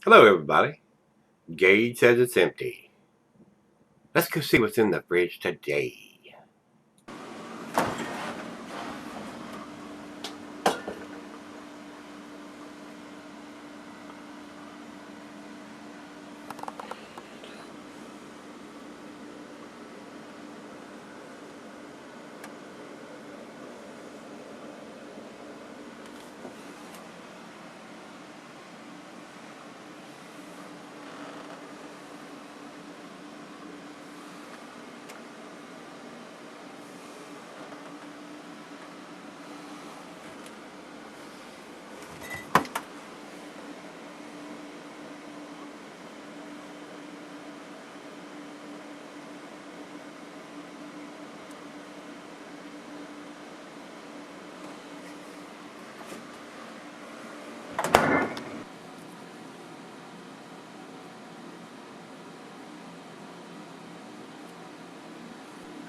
Hello, everybody. Gage says it's empty. Let's go see what's in the fridge today.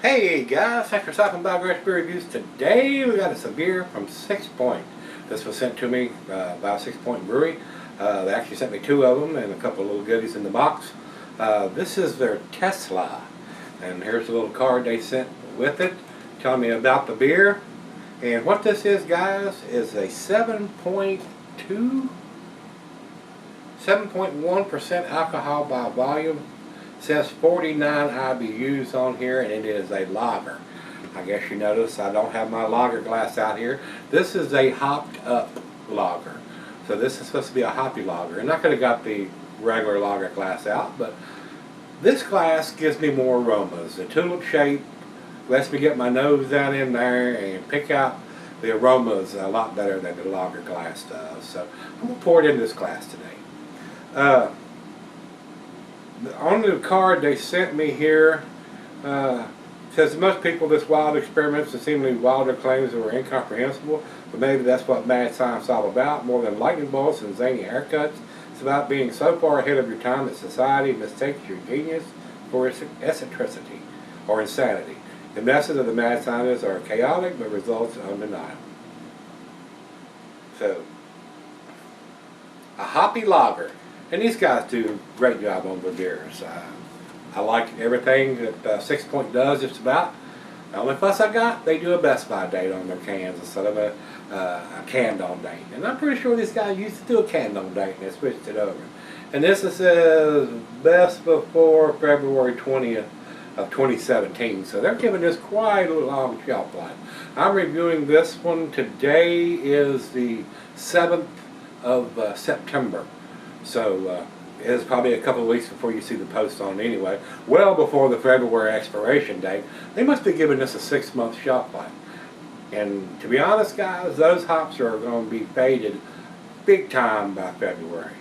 Hey guys, thanks for stopping by Gregsbeerreviews. Today we got us a beer from SixPoint. This was sent to me by SixPoint Brewing. They actually sent me two of them and a couple of little goodies in the box. This is their Tesla, and here's a little card they sent with it telling me about the beer. And what this is, guys, is a 7.1% alcohol by volume. Says 49 IBUs on here, and it is a lager. I guess you notice I don't have my lager glass out here. This is a hopped up lager. So this is supposed to be a hoppy lager. And I could have got the regular lager glass out, but this glass gives me more aromas. The tulip shape lets me get my nose down in there and pick out the aromas a lot better than the lager glass does. So I'm going to pour it in this glass today. On the card they sent me here, says to most people this wild experiments and seemingly wilder claims were incomprehensible, but maybe that's what mad science is all about. More than lightning bolts and zany haircuts, it's about being so far ahead of your time that society mistakes your genius for eccentricity or insanity. The methods of the mad scientists are chaotic, but results are undeniable. So, a hoppy lager. And these guys do a great job on their beers. I like everything that SixPoint does, just about. The only fuss I got, they do a Best By date on their cans instead of a canned-on date. And I'm pretty sure these guys used to do a canned-on date and they switched it over. And this says best before February 20th of 2017. So they're giving this quite a long shelf life. I'm reviewing this one. Today is the 7th of September. So it's probably a couple of weeks before you see the post on it anyway. Well before the February expiration date. They must be giving this a 6-month shelf life. And to be honest, guys, those hops are going to be faded big time by February.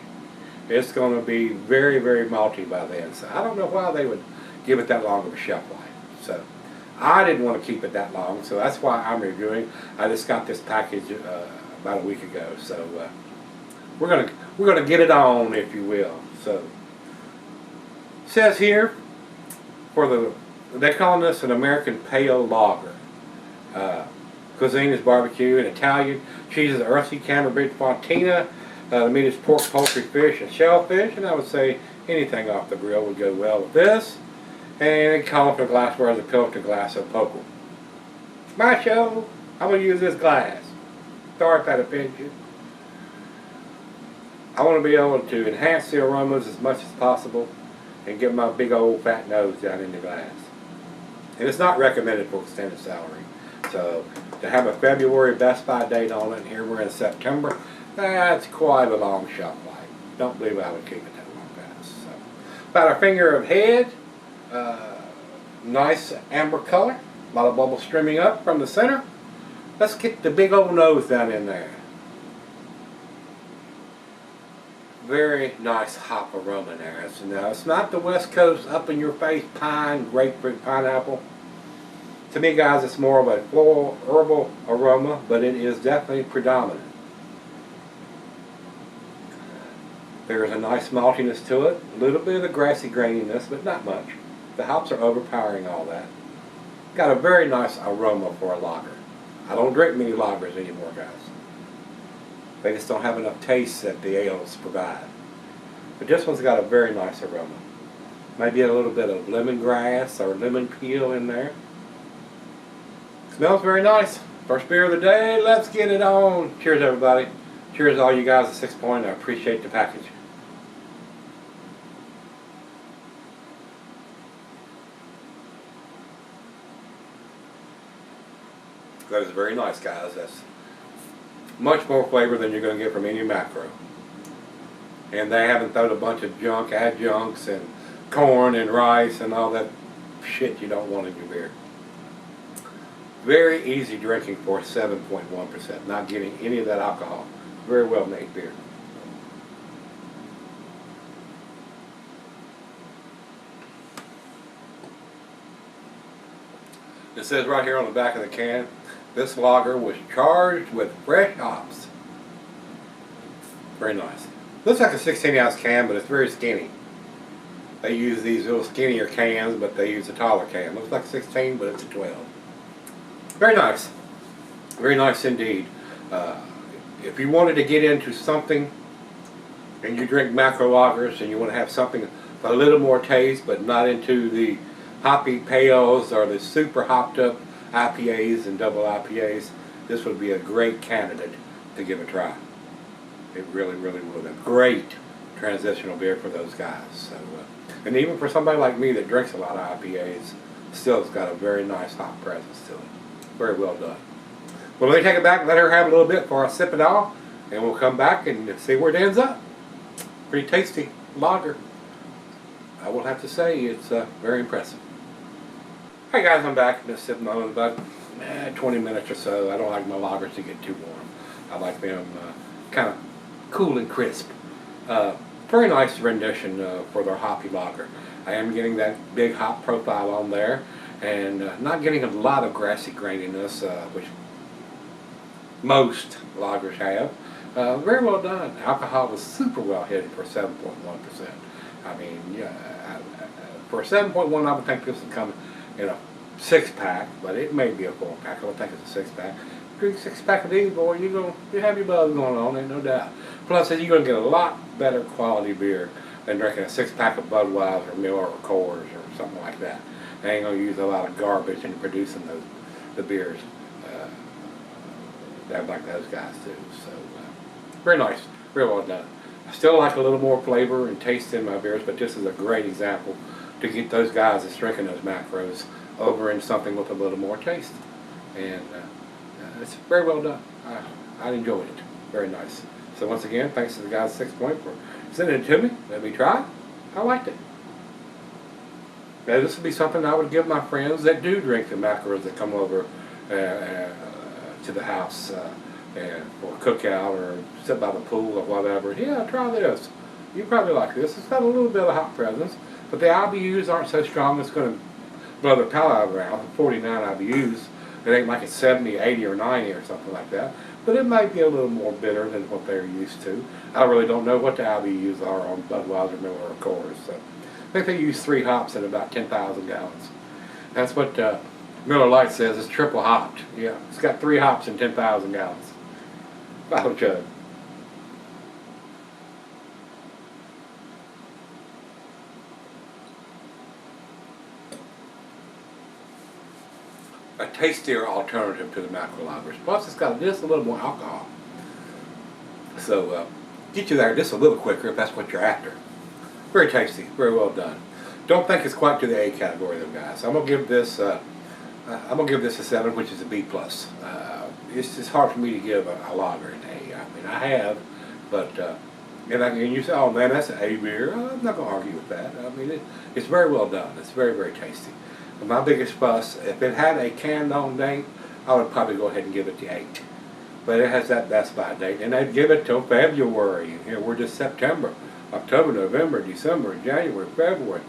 It's going to be very, very malty by then. So I don't know why they would give it that long of a shelf life. So I didn't want to keep it that long, so that's why I'm reviewing. I just got this package about a week ago. So we're gonna get it on, if you will. So it says here they're calling this an American pale lager. Cuisine is barbecue and Italian. Cheese is earthy Cambridge Fontina. The meat is pork, poultry, fish, and shellfish. And I would say anything off the grill would go well with this. And they call for glassware as a Pilsner glass of Pokel. It's my show. I'm gonna use this glass. Sorry if that offends you. I want to be able to enhance the aromas as much as possible and get my big old fat nose down in the glass. And it's not recommended for extended celery. So to have a February Best By date on it, and here we're in September, that's quite a long shelf life. Don't believe I would keep it that long, guys. So, about a finger of head, nice amber color, a lot of bubbles streaming up from the center. Let's get the big old nose down in there. Very nice hop aroma there. Now, it's not the West Coast up in your face pine, grapefruit, pineapple. To me, guys, it's more of a floral, herbal aroma, but it is definitely predominant. There's a nice maltiness to it, a little bit of the grassy graininess, but not much. The hops are overpowering all that. Got a very nice aroma for a lager. I don't drink many lagers anymore, guys. They just don't have enough taste that the ales provide. but this one's got a very nice aroma. Maybe a little bit of lemongrass or lemon peel in there. Smells very nice. First beer of the day, let's get it on. Cheers everybody. Cheers all you guys at SixPoint. I appreciate the package. That is very nice, guys. That's much more flavor than you're going to get from any macro. And they haven't thrown a bunch of junk, adjuncts, and corn and rice and all that shit you don't want in your beer. Very easy drinking for 7.1%. Not getting any of that alcohol. Very well made beer. It says right here on the back of the can, this lager was charged with fresh hops. Very nice. Looks like a 16-ounce can, but it's very skinny. They use these little skinnier cans, but they use a taller can. Looks like 16, but it's a 12. Very nice. Very nice indeed. If you wanted to get into something, and you drink macro lagers, and you want to have something with a little more taste, but not into the hoppy pales or the super hopped up IPAs and double IPAs, this would be a great candidate to give a try. It really, really would. A great transitional beer for those guys. So, and even for somebody like me that drinks a lot of IPAs, still it's got a very nice hop presence to it. Very well done. Well, let me take it back and let her have a little bit before I sip it all, and we'll come back and see where it ends up. Pretty tasty lager. I will have to say it's very impressive. Hey guys, I'm back. Just sipping on it about 20 minutes or so. I don't like my lagers to get too warm. I like them kind of cool and crisp. Very nice rendition for their hoppy lager. I am getting that big hop profile on there, and not getting a lot of grassy graininess, which most lagers have. Very well done. Alcohol was super well hidden for 7.1%. I mean, yeah, for a 7.1, I would think this would come in a 6-pack, but it may be a 4-pack. I don't think it's a 6-pack. Drink 6-pack of these, boy, you have your buzz going on, ain't no doubt. Plus, you're going to get a lot better quality beer than drinking a 6-pack of Budweiser, Miller, or Coors, or something like that. They ain't going to use a lot of garbage in producing the beers like those guys do. So, very nice, very well done. I still like a little more flavor and taste in my beers, but this is a great example to get those guys that's drinking those macros over into something with a little more taste. And it's very well done. I enjoyed it. Very nice. So once again, thanks to the guys at SixPoint for sending it to me. Let me try it. I liked it. Now, this would be something I would give my friends that do drink the macros that come over to the house for a cookout or sit by the pool or whatever. Yeah, try this. You probably like this. It's got a little bit of hop presence, but the IBUs aren't so strong it's going to blow their palate around. 49 IBUs. It ain't like it's 70, 80, or 90 or something like that. But it might be a little more bitter than what they're used to. I really don't know what the IBUs are on Budweiser, Miller, or Coors. So I think they use 3 hops in about 10,000 gallons. That's what Miller Lite says. It's triple hopped. Yeah, it's got 3 hops in 10,000 gallons. Bottle chug. A tastier alternative to the macro lagers. Plus, it's got just a little more alcohol. So, get you there just a little quicker if that's what you're after. Very tasty, very well done. Don't think it's quite to the A category, though, guys. I'm gonna give this a 7, which is a B plus. It's just hard for me to give a lager an A. I mean, I have, but and you say, oh man, that's an A beer. I'm not gonna argue with that. I mean, it's very well done. It's very, very tasty. My biggest fuss, if it had a canned on date, I would probably go ahead and give it the 8. But it has that best by date, and I'd give it till February. And here we're just September, October, November, December, January, February.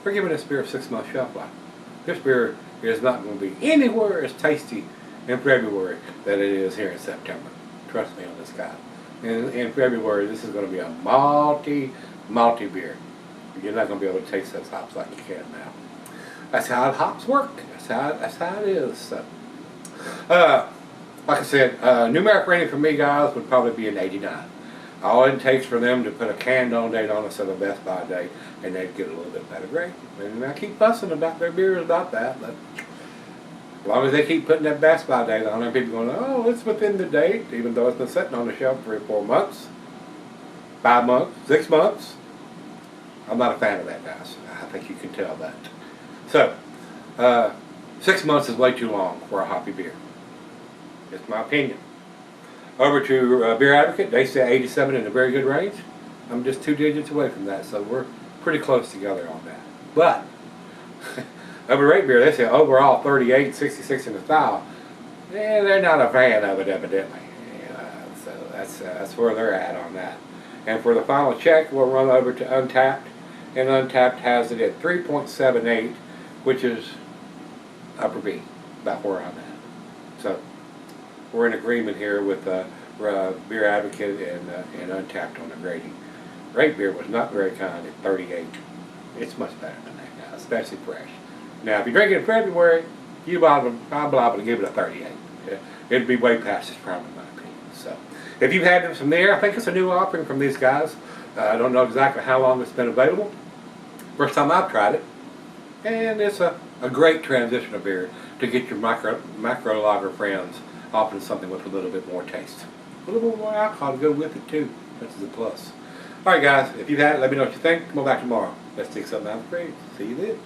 We're giving this beer a 6-month shelf life. This beer is not going to be anywhere as tasty in February than it is here in September. Trust me on this guy. In February, this is going to be a malty beer. You're not going to be able to taste those hops like you can now. That's how hops work. That's how it is. So, like I said, numeric rating for me, guys, would probably be an 89. All it takes for them to put a canned on date on us of a Best By date, and they'd get a little bit better grade. And I keep fussing about their beers about that, but as long as they keep putting that Best By date on there, people going, oh, it's within the date, even though it's been sitting on the shelf 3 or 4 months, 5 months, 6 months. I'm not a fan of that, guys. I think you can tell that. So, 6 months is way too long for a hoppy beer. It's my opinion. Over to Beer Advocate, they say 87 in a very good range. I'm just 2 digits away from that, so we're pretty close together on that. But, over Rate Beer, they say overall 38, 66 in the style. Yeah, they're not a fan of it, evidently. So that's where they're at on that. And for the final check, we'll run over to Untapped. And Untapped has it at 3.78, which is upper B, about where I'm at. So, we're in agreement here with Beer Advocate and Untapped on the grading. Rate Beer was not very kind at 38. It's much better than that, guys, especially fresh. Now, if you drink it in February, I'll be able to give it a 38. It'd be way past its prime in my opinion. So, if you've had some there, I think it's a new offering from these guys. I don't know exactly how long it's been available. First time I've tried it. And it's a great transition of beer to get your micro lager friends offering something with a little bit more taste. A little bit more alcohol to go with it too. That's a plus. Alright guys, if you've had it, let me know what you think. Come on back tomorrow. Let's take something out of the fridge. See you then.